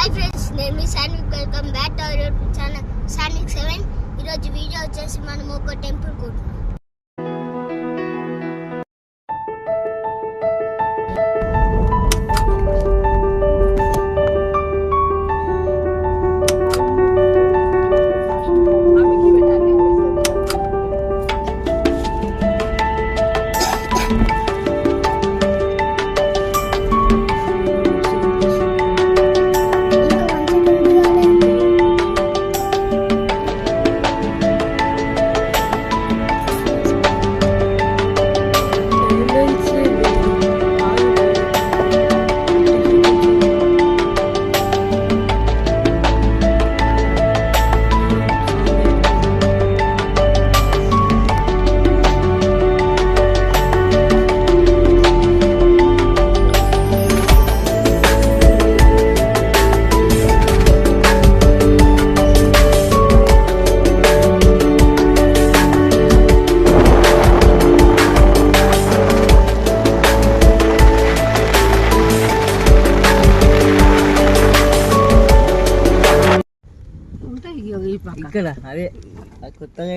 Hi friends, నేను మీ Sanvik. Welcome back to our channel Sanvik 7. ఈరోజు వీడియో వచ్చేసి మనం ఒక టెంపుల్ కొట్టున్నాం. ఇక్కడ అదే కొత్తగా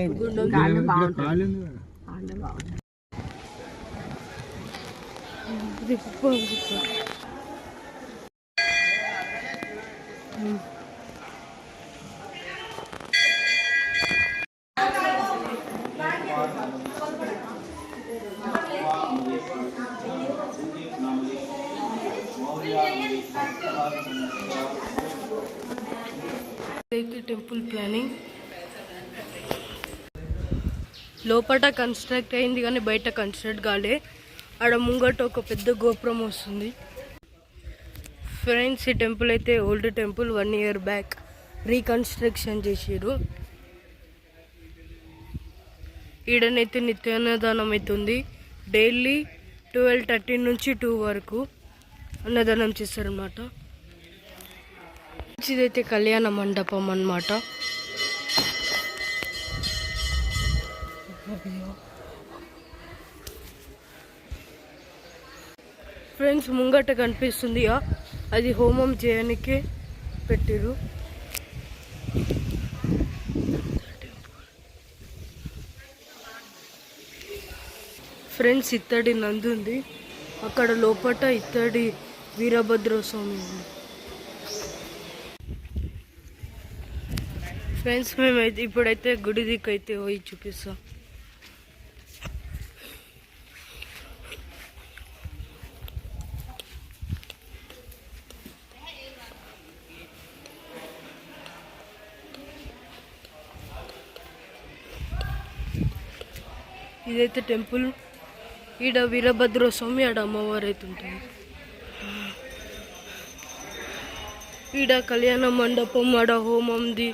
టెంపుల్ ప్లానింగ్ లోపల కన్స్ట్రక్ట్ అయింది కానీ బయట కన్స్ట్రక్ట్ కాలే. ఆడ ముంగట ఒక పెద్ద గోపురం వస్తుంది. ఫ్రెండ్స్, ఈ టెంపుల్ అయితే old temple. 1 year back reconstruction చేసారు. ఈడనైతే నిత్యాన్నదానం అవుతుంది. డైలీ 12:30 నుంచి 2 వరకు అన్నదానం చేస్తారనమాట. ఇదైతే కళ్యాణ మండపం అన్నమాట. ఫ్రెండ్స్, ముంగట కనిపిస్తుంది అది హోమం చేయడానికి పెట్టిరు. ఫ్రెండ్స్, ఇత్తడి నంది ఉంది. అక్కడ లోపట ఇత్తడి వీరభద్ర స్వామి ఉంది. ఫ్రెండ్స్, మేమైతే ఇప్పుడైతే గుడి దిక్కైతే పోయి చూపిస్తాం. ఇదైతే టెంపుల్. ఈడ వీరభద్ర స్వామి, ఆడ అమ్మవారు అయితే ఉంటుంది. ఈడ కళ్యాణ మండపం, ఆడ హోమంది.